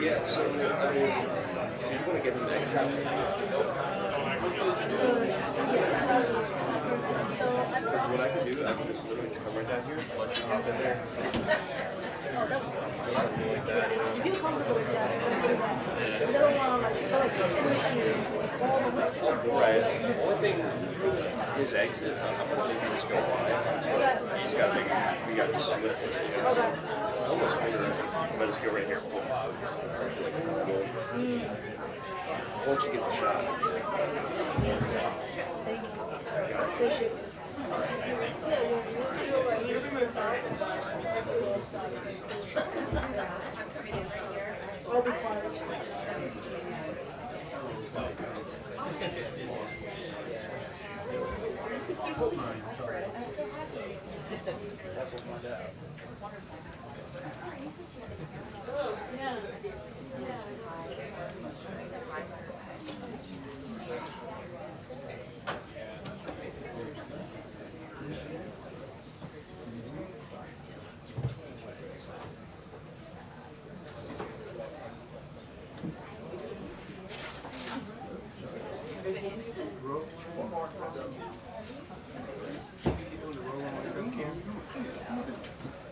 Yeah, so I mean, if you want to get them extra, what I can do, I can just literally come right down here, hop in there. Something like that. You feel comfortable with that. You don't want to squish you all the way to Right. The only thing is exit. I'm going to just go wide. You just got to make we got to switch it. Almost wonder if you might just go right here. Once you get the shot. Appreciate it. I'll be quiet.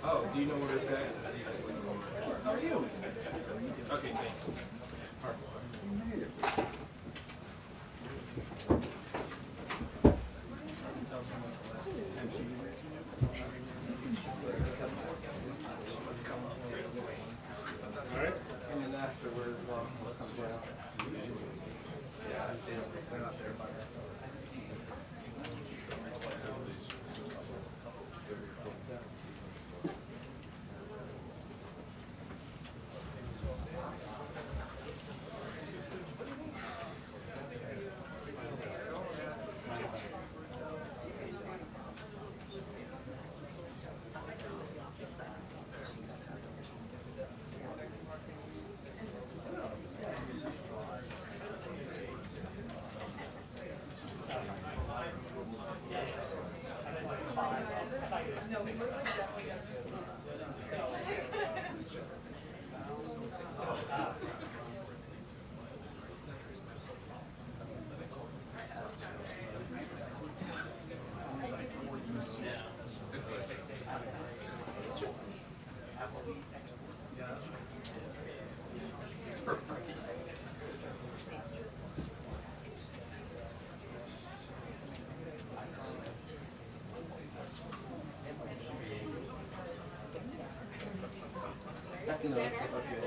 Oh, do you know where it's at? How are you? Okay, thanks. Alright. And then afterwards, we'll come down. Yeah, they're not there by no, it's okay.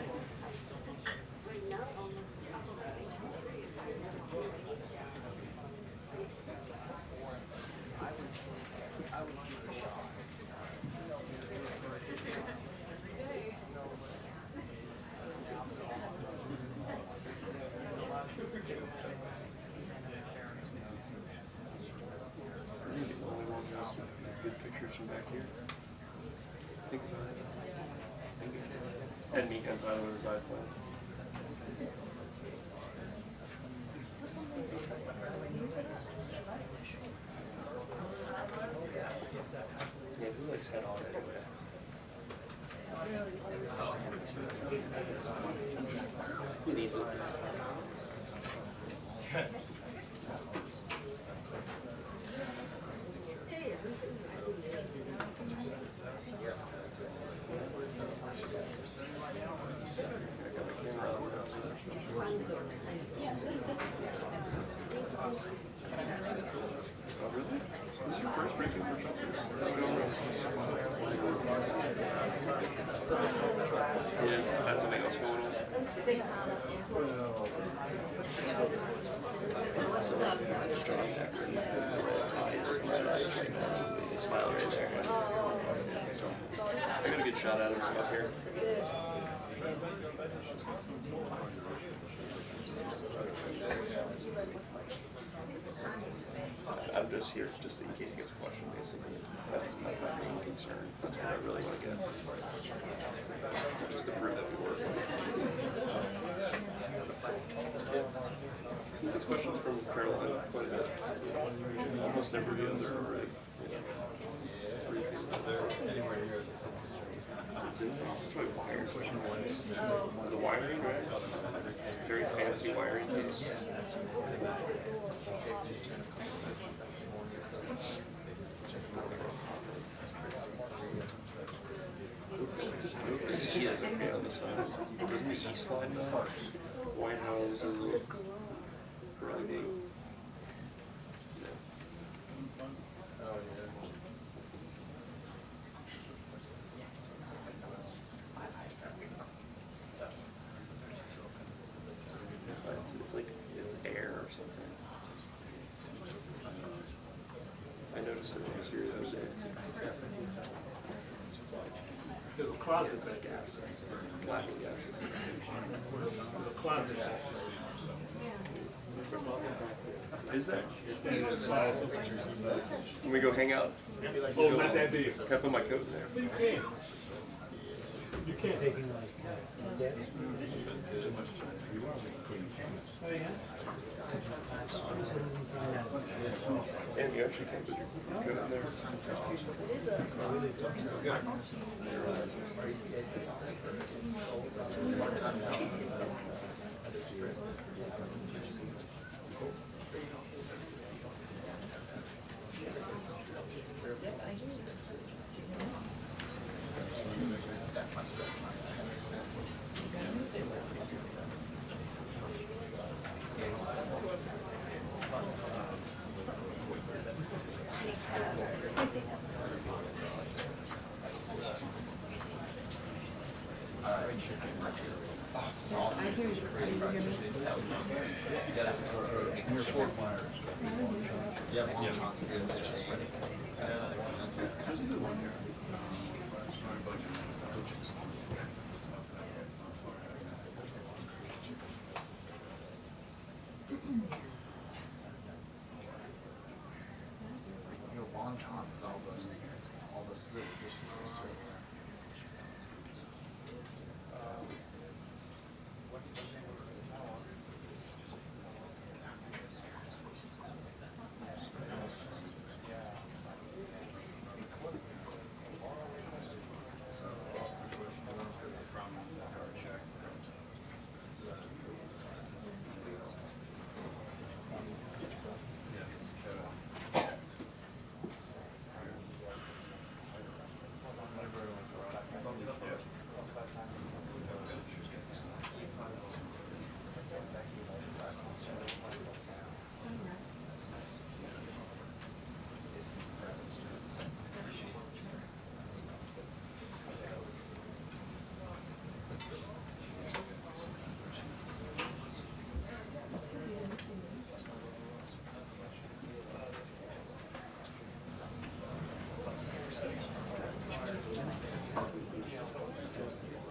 Good pictures from back here. Think about it. And me and Tyler was iPhone. Yeah, who likes head on anyway? Who needs it? Oh, really? This is your first break-in for Trump? This go around? Yeah, that's something else going on. So, John after the smile right there. So, I got a good shot at him from up here. I'm just here just in case he gets a question, basically. That's my main concern. That's what I really want to get. Just to prove that we work. These questions from Karoline quite a bit. Almost every other briefing. That's my wire question. The wiring, right? Very fancy wiring case. The E is okay on the side. Doesn't the E slide now? White House is really blue. Oh, yeah. It's like it's air or something. I noticed it last year the other day. There's a closet It's back there. gas. Laughing gas. There's a closet back Is there? there. There's a closet. Can we go hang out? Oh, not that big. Can I put my coat in there? But you can. You can. Oh, yeah? And you actually can put your coat in there.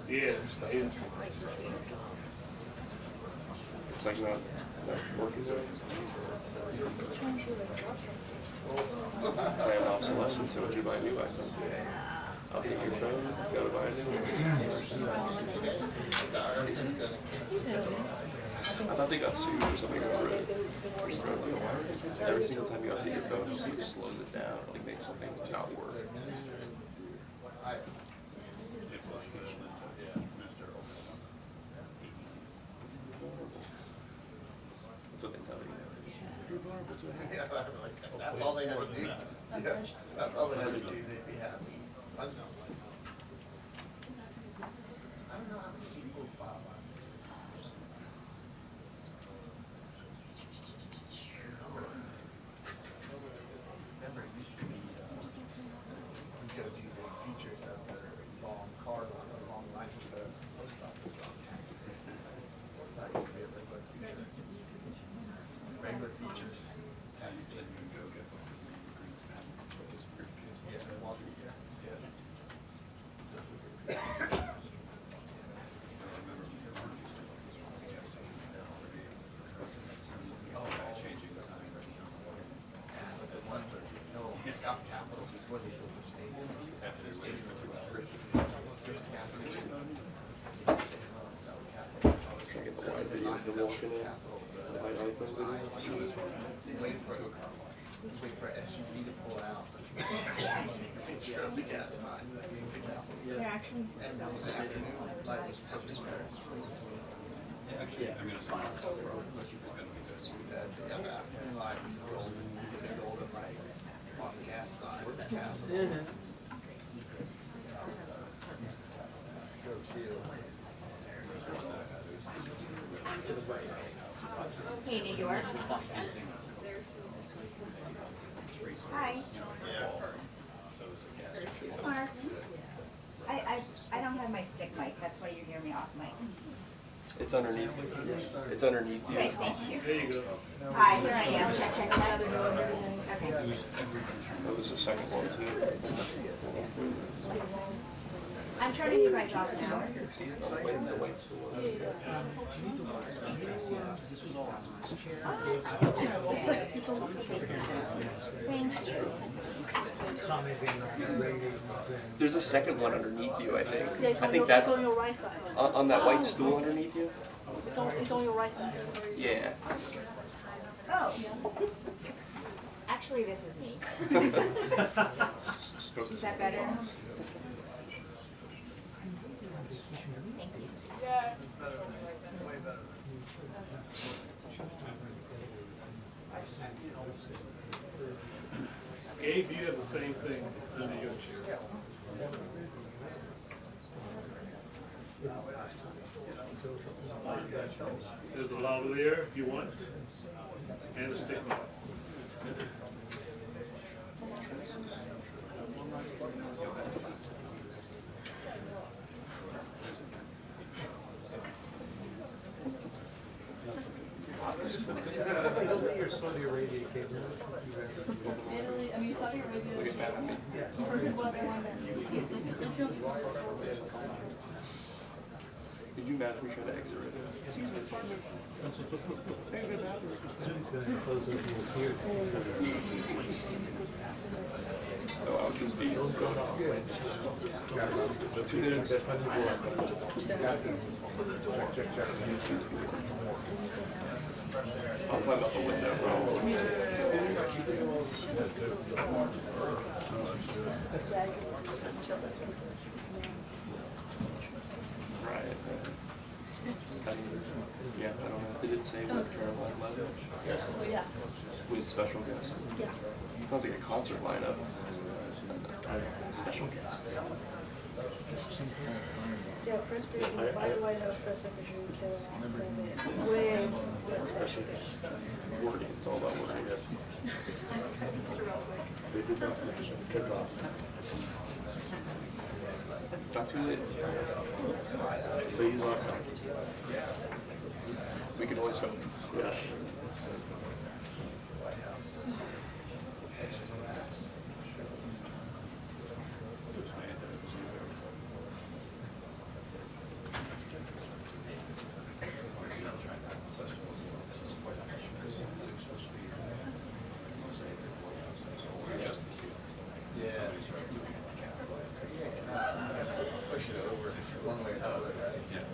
Yeah. It's like not working there. Planned obsolescence, so would you buy a new iPhone? I'll take your phone, gotta buy a new one. I thought they got sued or something over it. Every single time you update your phone, it just slows it down, like makes something not work. That's what they tell you. That's all they had to do. Yeah, that's all they had to do. They'd be happy. I don't know how many people file on it. Remember, it used features. South Capitol before they built the stadium. After the stadium was first gas station. South Capitol. Check it wide video of them walking in. My iPhone video. Waiting for SUV to pull out. They're actually And so this afternoon, light was perfect. Yeah, I mean, it's fine. And like, golden light on the gas side. Go to the right. Hey, New York. Hi. Mark. I don't have my stick mic. That's why you hear me off mic. It's underneath you. It's underneath you. Okay, thank you. There you go. Hi, here I am. Check, check. Okay. That was the second one too. I'm turning you guys off now. See, the white stool. Thank you. There's a second one underneath you, I think. Yeah, it's I on think your, that's it's on your right side. on that white stool underneath you. It's on your right side. Yeah. Oh. Actually, this is me. Is that better? Thank you. Gabe, you have the same thing under your chair. There's a lavalier if you want, and a stick. Saudi Arabia came in. Italy, I mean Saudi Arabia. Look at that. It's for people that they want to. Did you imagine we tried to exit right now? He's going to close up here. Oh, I'll just be. 2 minutes. I'll climb up a window, bro. Right. Yeah, I don't know. Did it say with Karoline Leavitt? Yes. Yeah. With special guest? Yeah. Sounds like a concert lineup. Special guest. Yeah, press briefing by the White House press secretary Karoline with the special guest. Wording. It's all about wording. Yes. They did not mention kickoff. Not too late. So he's on. We can always hope. Yes. Push it over one way or the other, right? Yeah.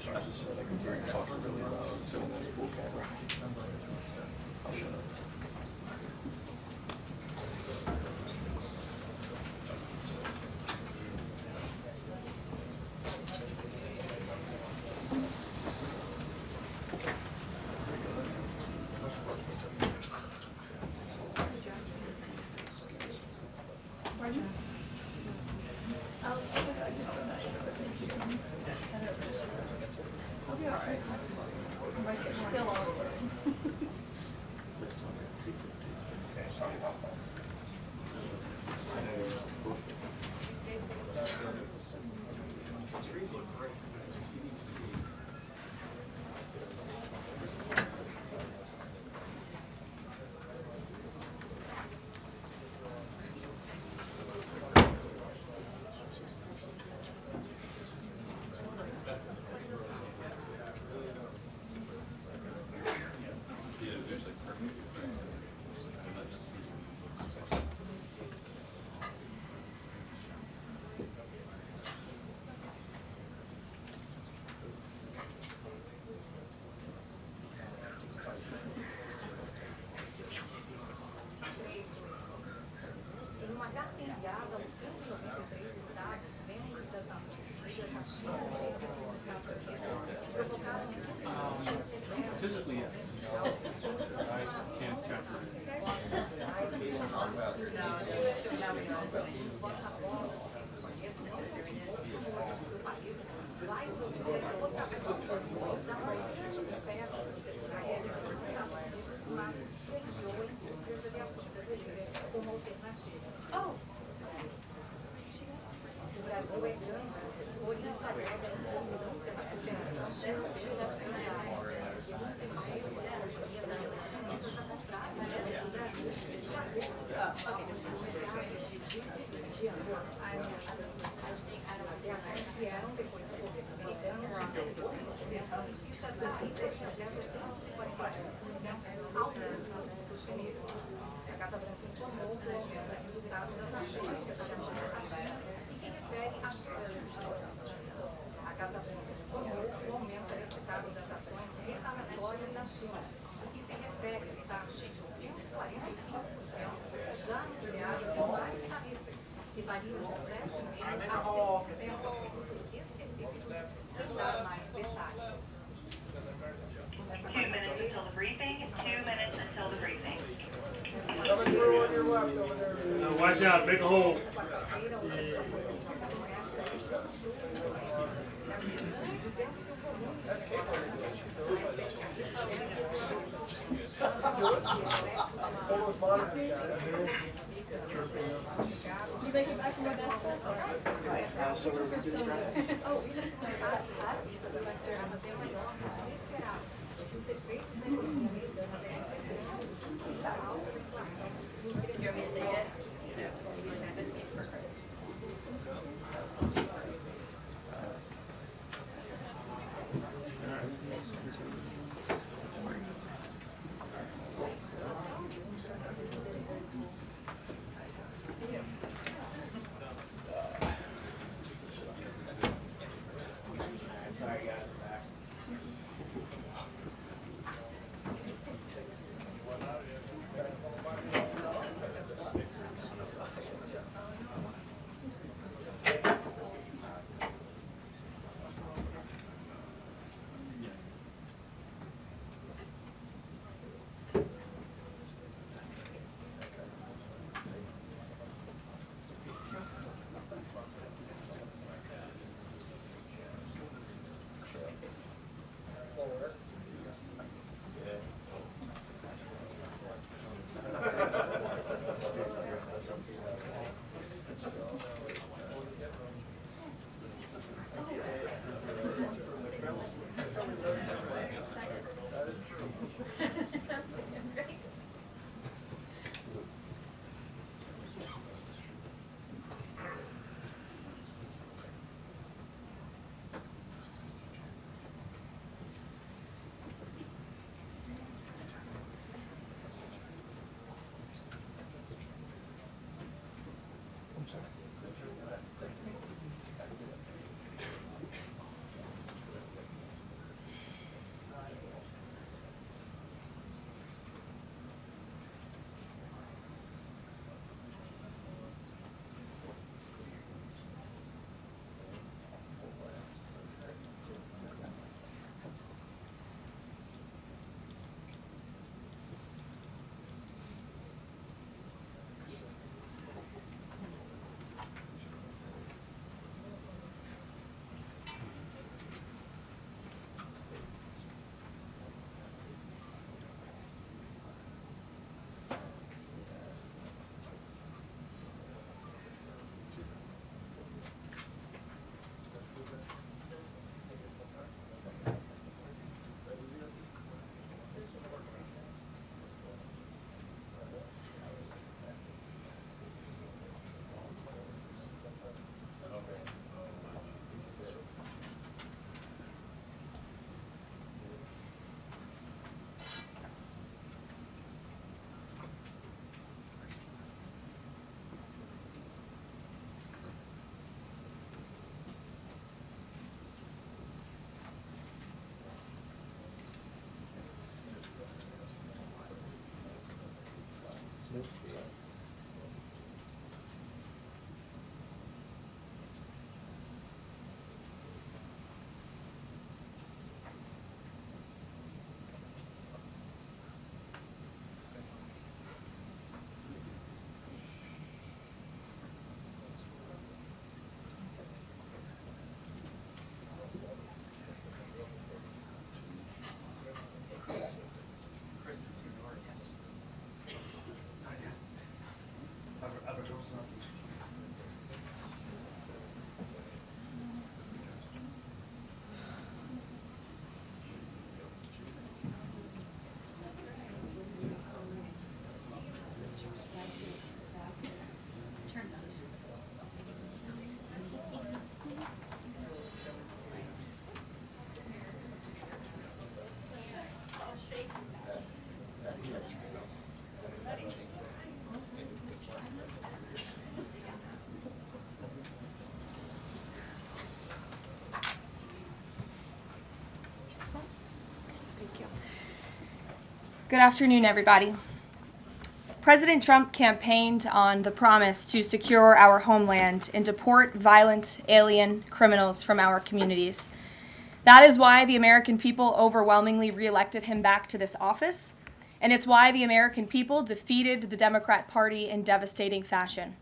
I just said I can hear you talking really loud, so that's full camera. I'll shut up. I'll be alright. Might get still on. Physically, yes. I can't separate. Oh. O Brasil é grande, por isso a regra vieram depois do a Casa Branca informou que o aumento é resultado das ações que e que refere às a Casa Branca informou que o aumento é resultado das ações retaliatórias da China, o que se refere às taxas de 145% já anunciadas em várias tarifas, que variam de 7,5% a 5% a produtos específicos, sem dar mais detalhes. 2 minutes until the briefing. 2 minutes until the briefing. Coming through on your left over there. Now watch out, make a hole. That's Caitlin. Almost monitoring that. You make it back from my desk? So we're good to go. Oh, we didn't start that. Do you want me to take it? Yeah. The seats for Chris. Sorry guys, I'm back. Good afternoon, everybody. President Trump campaigned on the promise to secure our homeland and deport violent alien criminals from our communities. That is why the American people overwhelmingly reelected him back to this office, and it's why the American people defeated the Democrat Party in devastating fashion.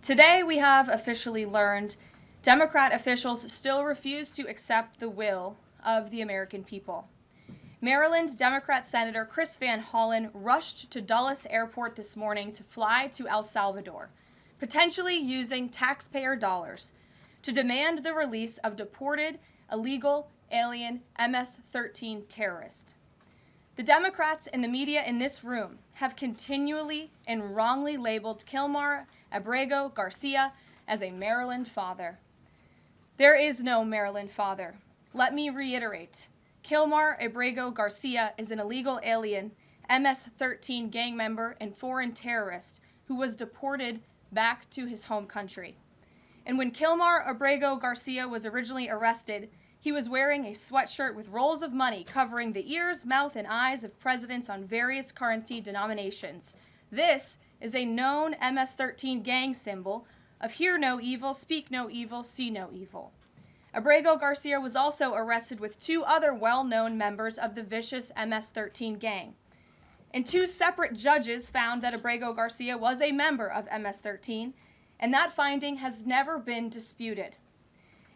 Today, we have officially learned Democrat officials still refuse to accept the will of the American people. Maryland Democrat Senator Chris Van Hollen rushed to Dulles Airport this morning to fly to El Salvador, potentially using taxpayer dollars, to demand the release of deported, illegal, alien MS-13 terrorists. The Democrats and the media in this room have continually and wrongly labeled Kilmar Abrego Garcia as a Maryland father. There is no Maryland father. Let me reiterate. Kilmar Abrego Garcia is an illegal alien, MS-13 gang member and foreign terrorist who was deported back to his home country. And when Kilmar Abrego Garcia was originally arrested, he was wearing a sweatshirt with rolls of money covering the ears, mouth, and eyes of presidents on various currency denominations. This is a known MS-13 gang symbol of hear no evil, speak no evil, see no evil. Abrego Garcia was also arrested with two other well-known members of the vicious MS-13 gang. And two separate judges found that Abrego Garcia was a member of MS-13, and that finding has never been disputed.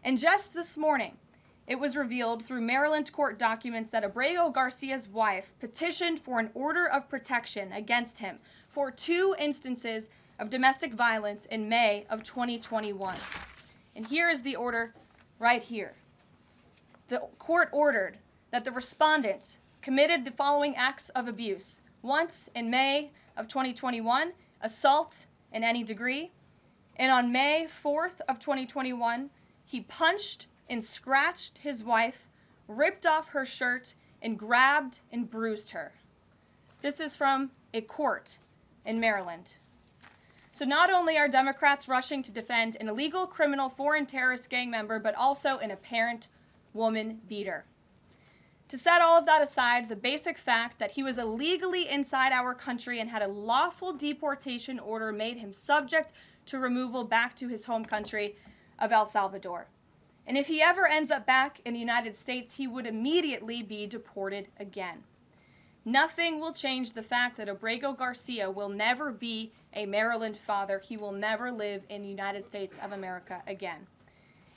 And just this morning, it was revealed through Maryland court documents that Abrego Garcia's wife petitioned for an order of protection against him for 2 instances of domestic violence in May of 2021. And here is the order right here. The court ordered that the respondent committed the following acts of abuse. Once in May of 2021, assault in any degree. And on May 4th of 2021, he punched and scratched his wife, ripped off her shirt, and grabbed and bruised her. This is from a court in Maryland. So not only are Democrats rushing to defend an illegal criminal foreign terrorist gang member, but also an apparent woman beater. To set all of that aside, the basic fact that he was illegally inside our country and had a lawful deportation order made him subject to removal back to his home country of El Salvador. And if he ever ends up back in the United States, he would immediately be deported again. Nothing will change the fact that Abrego Garcia will never be a Maryland father. He will never live in the United States of America again.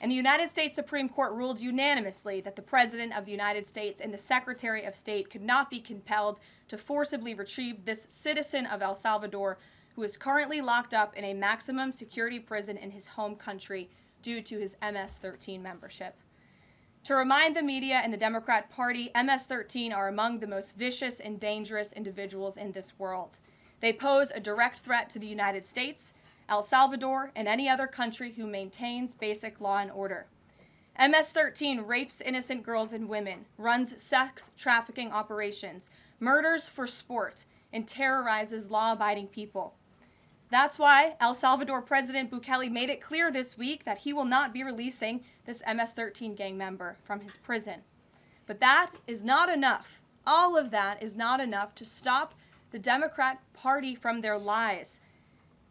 And the United States Supreme Court ruled unanimously that the President of the United States and the Secretary of State could not be compelled to forcibly retrieve this citizen of El Salvador who is currently locked up in a maximum security prison in his home country due to his MS-13 membership. To remind the media and the Democrat Party, MS-13 are among the most vicious and dangerous individuals in this world. They pose a direct threat to the United States, El Salvador, and any other country who maintains basic law and order. MS-13 rapes innocent girls and women, runs sex trafficking operations, murders for sport, and terrorizes law-abiding people. That's why El Salvador President Bukele made it clear this week that he will not be releasing this MS-13 gang member from his prison. But that is not enough. All of that is not enough to stop the Democrat Party from their lies.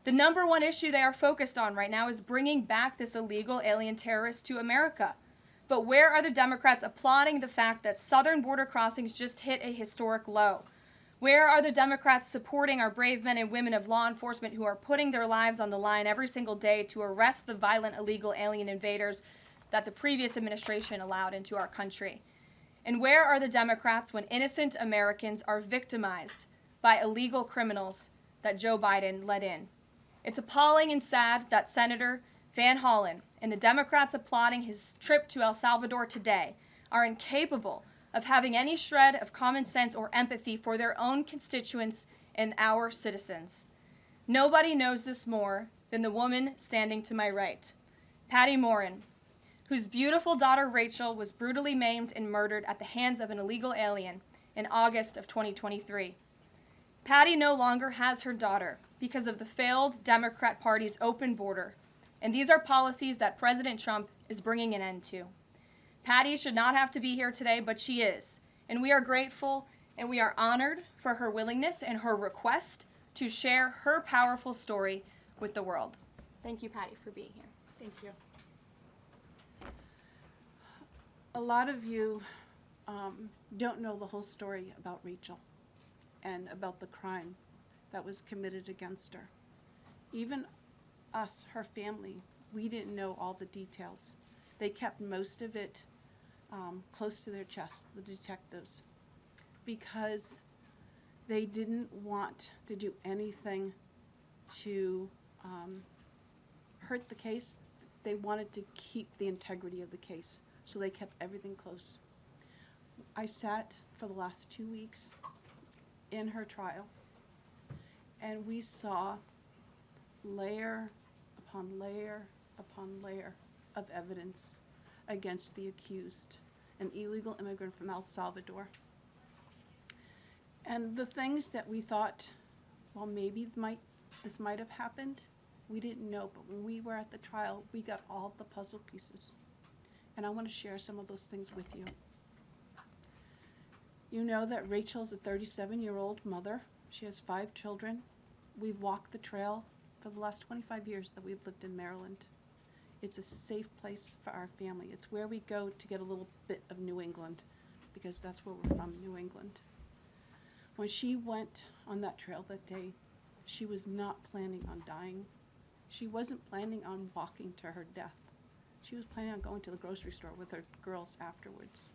The number one issue they are focused on right now is bringing back this illegal alien terrorist to America. But where are the Democrats applauding the fact that southern border crossings just hit a historic low? Where are the Democrats supporting our brave men and women of law enforcement who are putting their lives on the line every single day to arrest the violent illegal alien invaders that the previous administration allowed into our country? And where are the Democrats when innocent Americans are victimized by illegal criminals that Joe Biden let in? It's appalling and sad that Senator Van Hollen and the Democrats applauding his trip to El Salvador today are incapable of having any shred of common sense or empathy for their own constituents and our citizens. Nobody knows this more than the woman standing to my right, Patty Morin, whose beautiful daughter Rachel was brutally maimed and murdered at the hands of an illegal alien in August of 2023. Patty no longer has her daughter because of the failed Democrat Party's open border, and these are policies that President Trump is bringing an end to. Patty should not have to be here today, but she is, and we are grateful and we are honored for her willingness and her request to share her powerful story with the world. Thank you, Patty, for being here. Thank you. A lot of you don't know the whole story about Rachel and about the crime that was committed against her. Even us, her family, we didn't know all the details. They kept most of it close to their chest, the detectives, because they didn't want to do anything to hurt the case. They wanted to keep the integrity of the case, so they kept everything close. I sat for the last 2 weeks in her trial, and we saw layer upon layer upon layer of evidence against the accused, an illegal immigrant from El Salvador. And the things that we thought, well, maybe this might have happened, we didn't know, but when we were at the trial, we got all the puzzle pieces. And I want to share some of those things with you. You know that Rachel's a 37-year-old mother. She has 5 children. We've walked the trail for the last 25 years that we've lived in Maryland. It's a safe place for our family. It's where we go to get a little bit of New England, because that's where we're from, New England. When she went on that trail that day, she was not planning on dying. She wasn't planning on walking to her death. She was planning on going to the grocery store with her girls afterwards.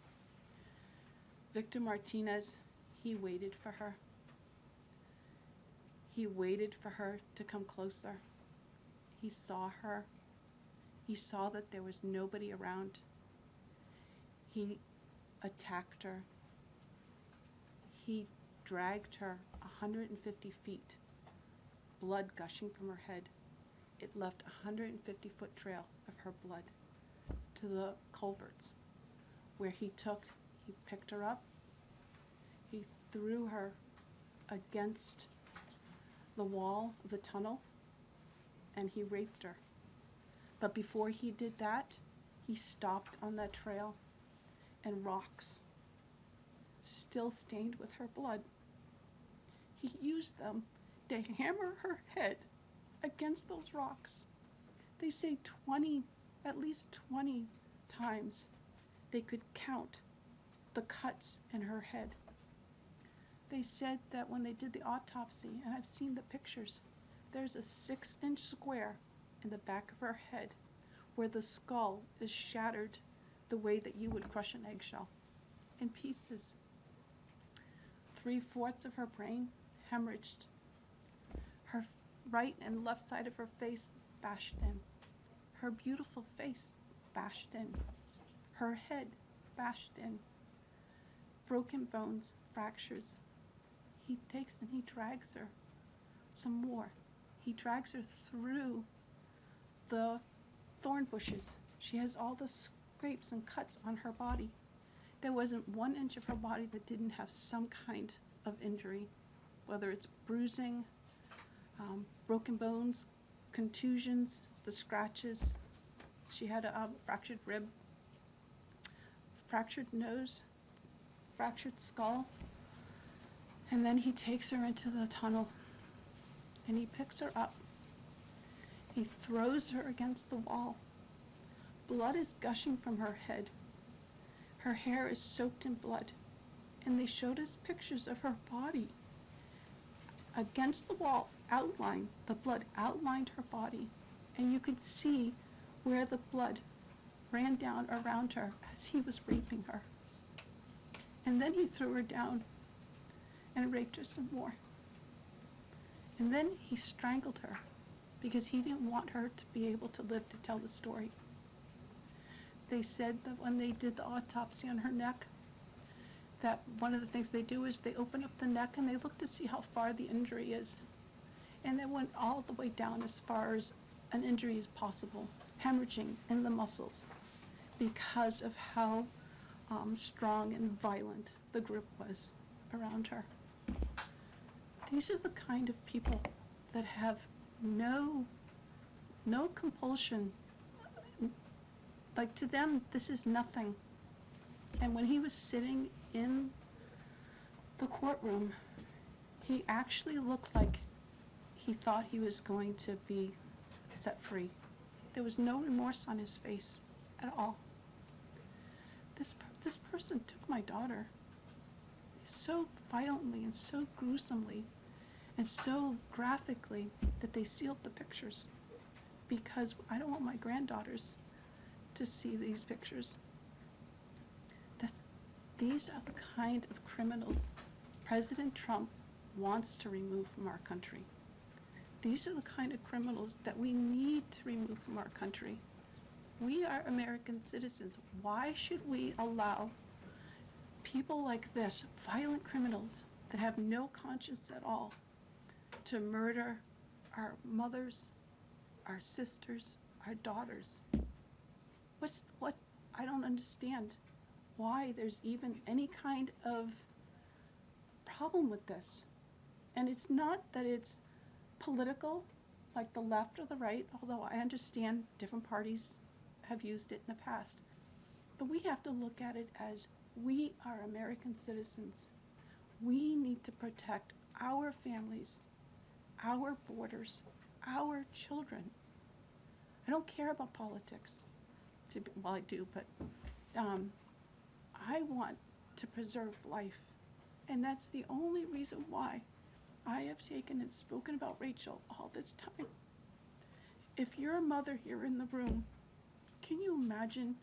Victor Martinez, he waited for her. He waited for her to come closer. He saw her. He saw that there was nobody around. He attacked her. He dragged her 150 feet, blood gushing from her head. It left a 150-foot trail of her blood to the culverts, where he picked her up, he threw her against the wall of the tunnel, and he raped her. But before he did that, he stopped on that trail, and rocks, still stained with her blood, he used them to hammer her head against those rocks. They say at least 20 times they could count the cuts in her head. They said that when they did the autopsy, and I've seen the pictures, there's a 6-inch square in the back of her head where the skull is shattered the way that you would crush an eggshell in pieces. 3/4 of her brain hemorrhaged. Her right and left side of her face bashed in. Her beautiful face bashed in. Her head bashed in. Broken bones, fractures. He takes and he drags her some more. He drags her through the thorn bushes. She has all the scrapes and cuts on her body. There wasn't 1 inch of her body that didn't have some kind of injury, whether it's bruising, broken bones, contusions, the scratches. She had a fractured rib, fractured nose, fractured skull. And then he takes her into the tunnel, and he picks her up. He throws her against the wall. Blood is gushing from her head. Her hair is soaked in blood. And they showed us pictures of her body against the wall, outlined. The blood outlined her body. And you could see where the blood ran down around her as he was raping her. And then he threw her down and raped her some more. And then he strangled her because he didn't want her to be able to live to tell the story. They said that when they did the autopsy on her neck, that one of the things they do is they open up the neck and they look to see how far the injury is. And they went all the way down as far as an injury is possible, hemorrhaging in the muscles, because of how strong and violent the group was around her. These are the kind of people that have no compulsion. Like, to them, this is nothing. And when he was sitting in the courtroom, he actually looked like he thought he was going to be set free. There was no remorse on his face at all. This person took my daughter so violently and so gruesomely and so graphically that they sealed the pictures, because I don't want my granddaughters to see these pictures. These are the kind of criminals President Trump wants to remove from our country. These are the kind of criminals that we need to remove from our country. We are American citizens. Why should we allow people like this, violent criminals that have no conscience at all, to murder our mothers, our sisters, our daughters? I don't understand why there's even any kind of problem with this. And it's not that it's political, like the left or the right, although I understand different parties have used it in the past. But we have to look at it as, we are American citizens. We need to protect our families, our borders, our children. I don't care about politics. Well, I do, but I want to preserve life. And that's the only reason why I have taken and spoken about Rachel all this time. If you're a mother here in the room, can you imagine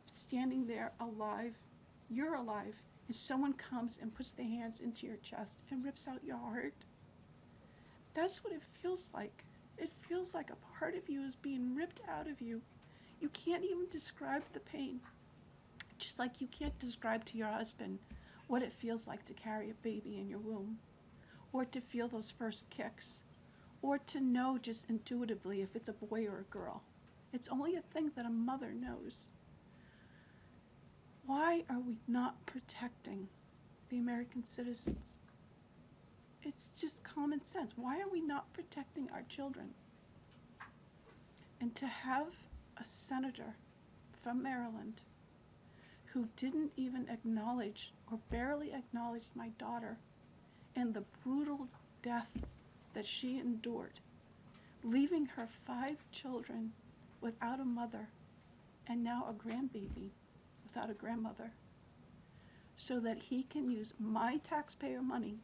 standing there alive? You're alive, and someone comes and puts their hands into your chest and rips out your heart? That's what it feels like. It feels like a part of you is being ripped out of you. You can't even describe the pain. Just like you can't describe to your husband what it feels like to carry a baby in your womb, or to feel those first kicks, or to know just intuitively if it's a boy or a girl. It's only a thing that a mother knows. Why are we not protecting the American citizens? It's just common sense. Why are we not protecting our children? And to have a senator from Maryland who didn't even acknowledge, or barely acknowledged, my daughter and the brutal death that she endured, leaving her 5 children without a mother, and now a grandbaby without a grandmother, so that he can use my taxpayer money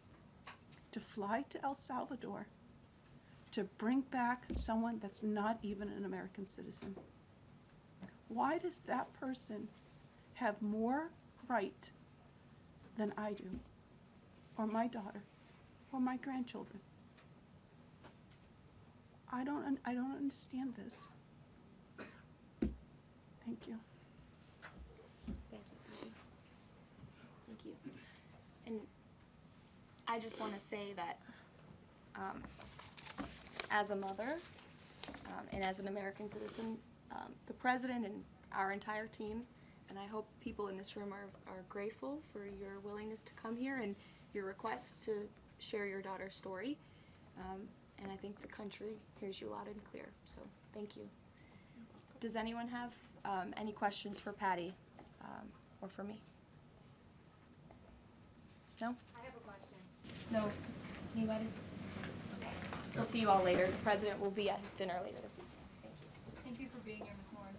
to fly to El Salvador to bring back someone that's not even an American citizen. Why does that person have more right than I do, or my daughter, or my grandchildren? I don't understand this. Thank you. Thank you. Thank you. And I just want to say that as a mother and as an American citizen, the president and our entire team, and I hope people in this room are grateful for your willingness to come here and your request to share your daughter's story. And I think the country hears you loud and clear. So thank you. Does anyone have any questions for Patty or for me? No? I have a question. No? Anybody? Okay. We'll see you all later. The president will be at his dinner later this evening. Thank you. Thank you for being here, Ms. Moore.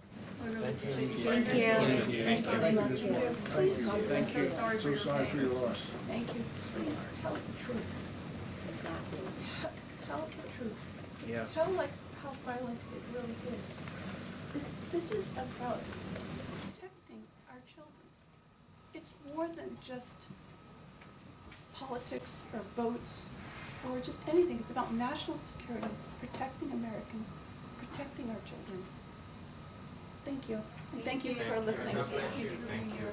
We really appreciate you. Thank you. Thank you. Please, Thank you. I'm so sorry for So your sorry for pain. your loss. Thank you. Please tell the truth. Tell the truth. Yeah. Tell like how violent it really is. This is about protecting our children. It's more than just politics or votes or just anything. It's about national security, protecting Americans, protecting our children. Thank you. And thank you for listening. Thank you.